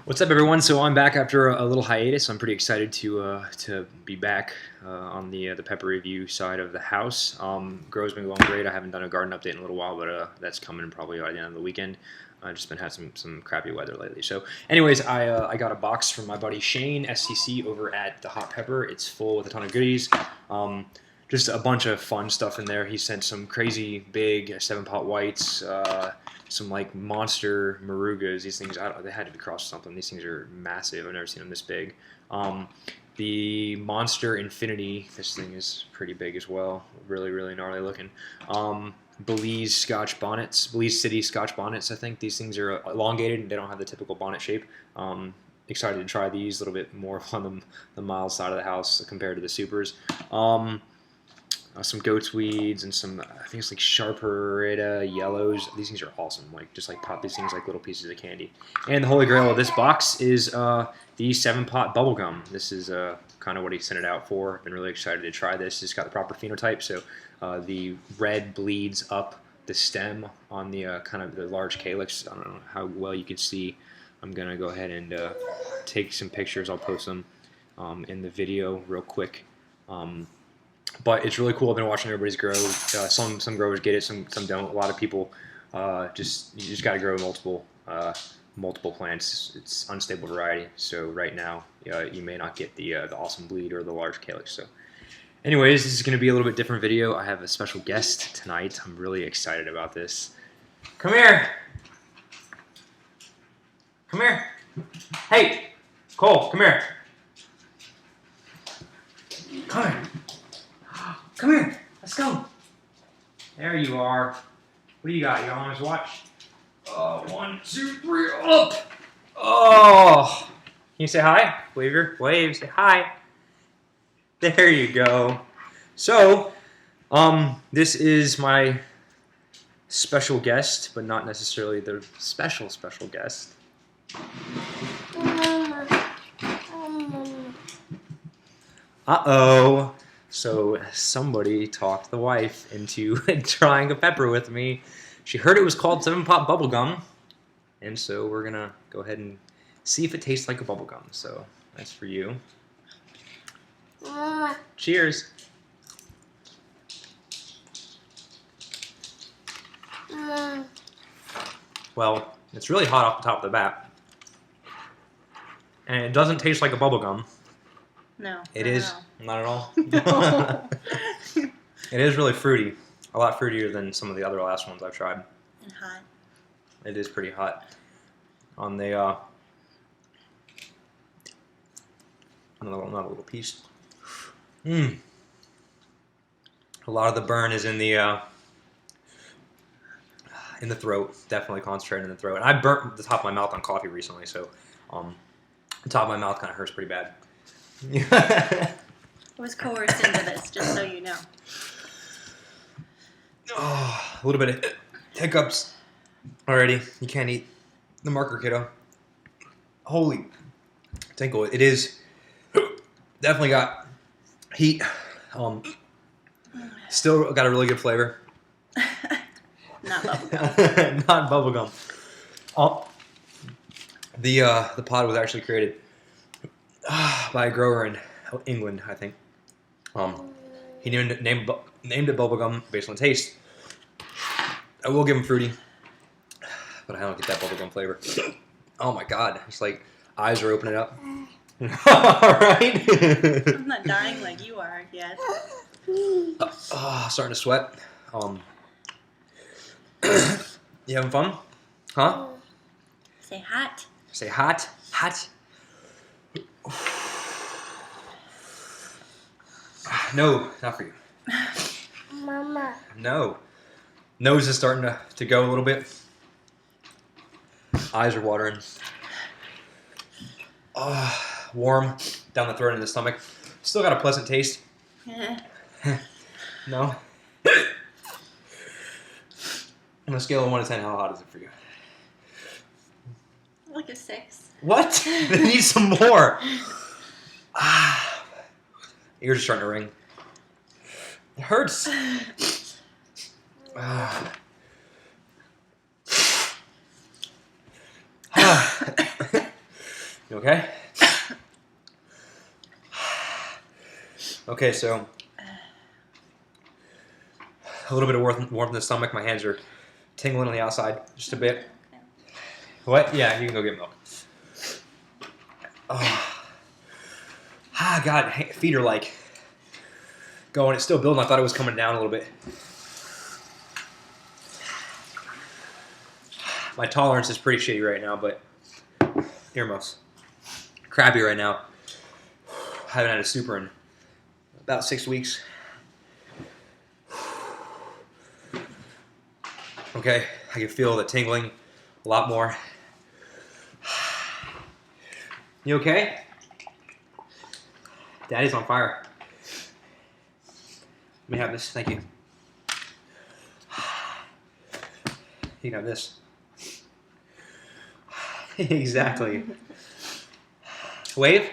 What's up, everyone? So I'm back after a little hiatus. I'm pretty excited to be back on the pepper review side of the house. Grow's been going great. I haven't done a garden update in a little while, but that's coming probably by the end of the weekend. I've just been having some crappy weather lately. So, anyways, I got a box from my buddy Shane SCC over at the Hot Pepper. It's full with a ton of goodies. Just a bunch of fun stuff in there. He sent some crazy big 7-pot whites. Some like monster marugas. These things, they had to be crossed with something. These things are massive. I've never seen them this big. The Monster Infinity, this thing is pretty big as well. Really, really gnarly looking. Belize Scotch bonnets, Belize City Scotch bonnets. I think these things are elongated and they don't have the typical bonnet shape. Excited to try these a little bit more on the mild side of the house compared to the supers. Some goat's weeds and some, I think it's like Sharperita yellows. These things are awesome. Like, just like pop these things like little pieces of candy. And the holy grail of this box is the 7-pot bubblegum. This is kind of what he sent it out for. I've been really excited to try this. It's got the proper phenotype, so the red bleeds up the stem on the kind of the large calyx. I don't know how well you can see. I'm going to go ahead and take some pictures. I'll post them in the video real quick. But it's really cool. I've been watching everybody's grow. Some growers get it, some don't. A lot of people you just got to grow multiple plants. It's unstable variety, so right now you may not get the awesome bleed or the large calyx. So, anyways, this is going to be a little bit different video. I have a special guest tonight. I'm really excited about this. Come here. Come here. Hey, Cole, come here. Come here. Come here. Let's go. There you are. What do you got? You on his watch? 1, 2, 3, up. Oh. Can you say hi? Wave. Say hi. There you go. So, this is my special guest, but not necessarily the special guest. Uh-oh. So somebody talked the wife into trying a pepper with me. She heard it was called 7-pot bubblegum, and so we're gonna go ahead and see if it tastes like a bubblegum. So that's for you. Cheers. Well, it's really hot off the top of the bat, and it doesn't taste like a bubblegum. No. It is. No. Not at all. No. It is really fruity. A lot fruitier than some of the other last ones I've tried. And hot. It is pretty hot. On the another little piece. A lot of the burn is in the throat. Definitely concentrated in the throat. And I burnt the top of my mouth on coffee recently, so the top of my mouth kind of hurts pretty bad. I was coerced into this, just so you know. Oh, a little bit of hiccups already. You can't eat the marker, kiddo. Holy tinkle. It is definitely got heat. Still got a really good flavor. Not bubblegum. Not bubblegum. The pod was actually created by a grower in England, I think. He named it bubblegum based on taste. I will give him fruity, but I don't get that bubblegum flavor. Oh my god, it's like eyes are opening up. Alright. I'm not dying like you are yet. Starting to sweat. You having fun? Huh? Say hot. Say hot. Hot. No, not for you. Mama. No. Nose is starting to go a little bit. Eyes are watering. Warm down the throat and the stomach. Still got a pleasant taste. No? On a scale of 1 to 10, how hot is it for you? Like a 6. What? I need some more. Ears are starting to ring. It hurts. Okay? Okay, so a little bit of warmth in the stomach. My hands are tingling on the outside just a bit. What? Yeah, you can go get milk. Oh. Ah, God, feet are like going. It's still building. I thought it was coming down a little bit. My tolerance is pretty shitty right now, but earmuffs. Crabby right now. I haven't had a super in about 6 weeks. Okay, I can feel the tingling a lot more. You okay? Daddy's on fire. Let me have this, thank you. You can have this. Exactly. Wave.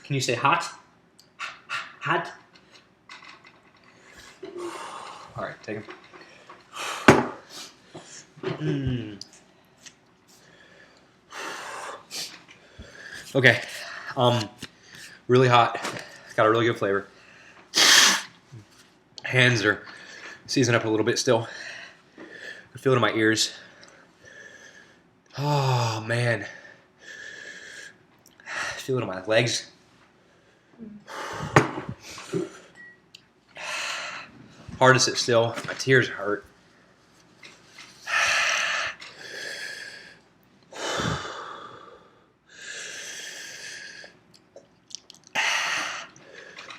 Can you say hot? Hot? All right, take them. Okay, really hot. Got a really good flavor. Hands are seizing up a little bit still. I feel it in my ears. Oh man, I feel it in my legs. Hard to sit still. My tears hurt.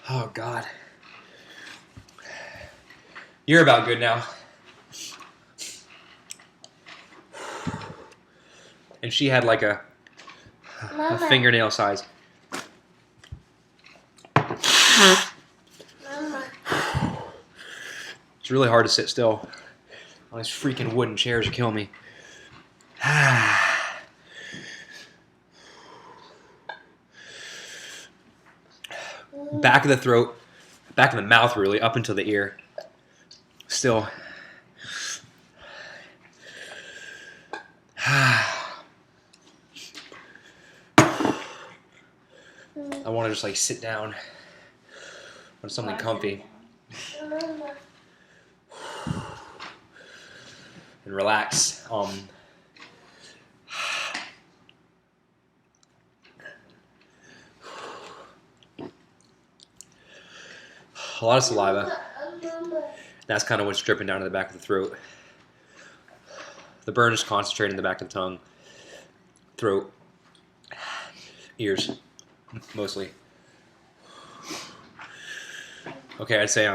Oh God. You're about good now. And she had like a fingernail size. It's really hard to sit still. All these freaking wooden chairs are killing me. Back of the throat, back of the mouth really, up into the ear. Still. I want to just like sit down on something comfy and relax. A lot of saliva. That's kind of what's dripping down to the back of the throat. The burn is concentrated in the back of the tongue, throat, ears, mostly. Okay, I'd say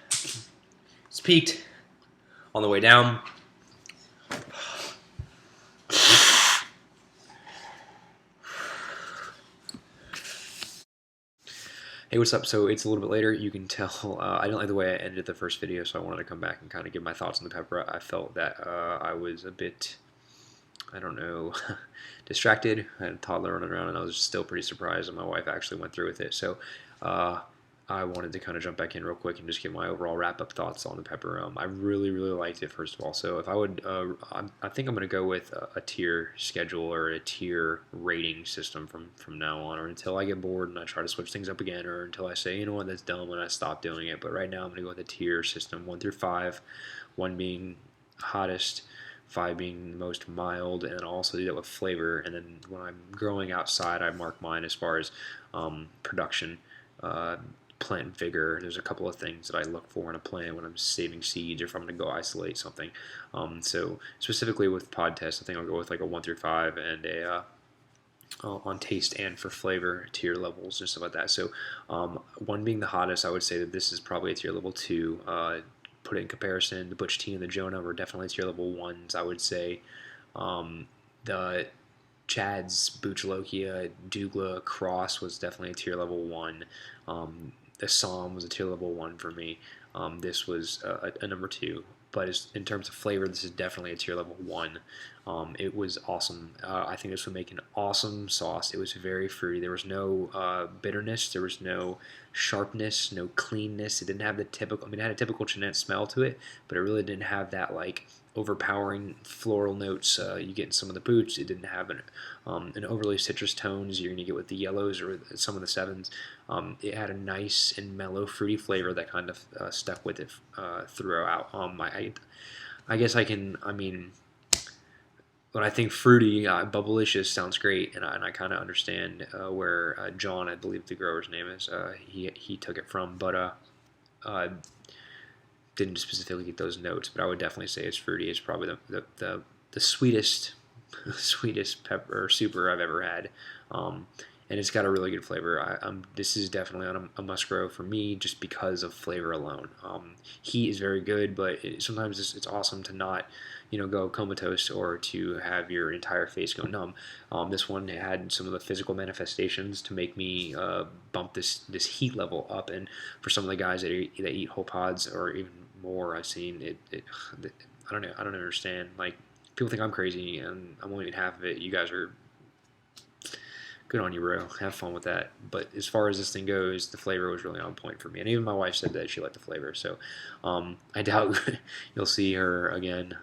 it's peaked on the way down. Hey, what's up? So it's a little bit later. You can tell I didn't like the way I ended the first video, so I wanted to come back and kind of give my thoughts on the pepper. I felt that I was a bit, I don't know, distracted. I had a toddler running around, and I was still pretty surprised that my wife actually went through with it. So I wanted to kind of jump back in real quick and just give my overall wrap-up thoughts on the pepper. I really, really liked it, first of all. So if I would, I think I'm going to go with a tier schedule or a tier rating system from now on, or until I get bored and I try to switch things up again, or until I say, you know what, that's dumb, and I stop doing it. But right now I'm going to go with a tier system, 1 through 5, 1 being hottest, 5 being the most mild, and I'll also do that with flavor. And then when I'm growing outside, I mark mine as far as production, plant vigor. There's a couple of things that I look for in a plant when I'm saving seeds or if I'm going to go isolate something. So specifically with pod test, I think I'll go with like a 1 through 5 and a on taste and for flavor tier levels and stuff like that. So 1 being the hottest, I would say that this is probably a tier level 2. Put it in comparison, the Butch T and the Jonah were definitely tier level 1s, I would say. The Chad's Buchlokia Douglas Cross was definitely a tier level 1. The Psalm was a tier level 1 for me. This was a number 2. but in terms of flavor, this is definitely a tier level 1. It was awesome. I think this would make an awesome sauce. It was very fruity. There was no bitterness. There was no sharpness, no cleanness. It didn't have the typical. I mean, it had a typical Jeanette smell to it, but it really didn't have that like overpowering floral notes you get in some of the boots. It didn't have an overly citrus tones you're going to get with the yellows or some of the 7s. It had a nice and mellow fruity flavor that kind of stuck with it throughout. I guess I can. I mean, when I think fruity, Bubblicious sounds great, and I kind of understand where John, I believe the grower's name is, he took it from, but didn't specifically get those notes. But I would definitely say it's fruity. It's probably the sweetest sweetest pepper or super I've ever had, and it's got a really good flavor. This is definitely a must grow for me just because of flavor alone. Heat is very good, but sometimes it's awesome to not go comatose or to have your entire face go numb. This one had some of the physical manifestations to make me bump this heat level up, and for some of the guys that eat whole pods or even more, I've seen it. I don't know. I don't understand. Like, people think I'm crazy and I'm only eating half of it. You guys are good on you, bro. Have fun with that. But as far as this thing goes, the flavor was really on point for me. And even my wife said that she liked the flavor. So I doubt you'll see her again.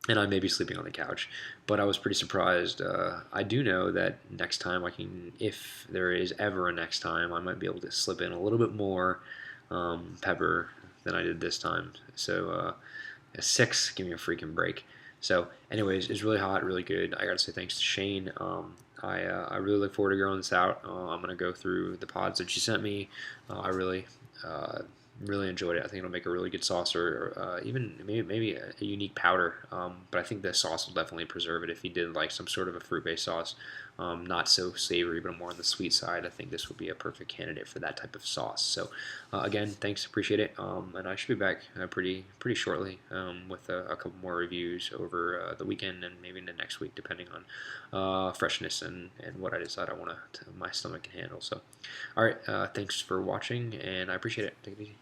And I may be sleeping on the couch. But I was pretty surprised. I do know that next time if there is ever a next time, I might be able to slip in a little bit more pepper than I did this time. So a 6, give me a freaking break. So, anyways, it's really hot, really good. I gotta say thanks to Shane. I really look forward to growing this out. I'm gonna go through the pods that she sent me. I really enjoyed it. I think it'll make a really good sauce, or even maybe a unique powder. But I think the sauce will definitely preserve it. If you did like some sort of a fruit-based sauce, not so savory, but more on the sweet side, I think this would be a perfect candidate for that type of sauce. So, again, thanks, appreciate it. And I should be back pretty shortly with a couple more reviews over the weekend and maybe into next week, depending on freshness and what I decide my stomach can handle. So, all right, thanks for watching, and I appreciate it. Take it easy.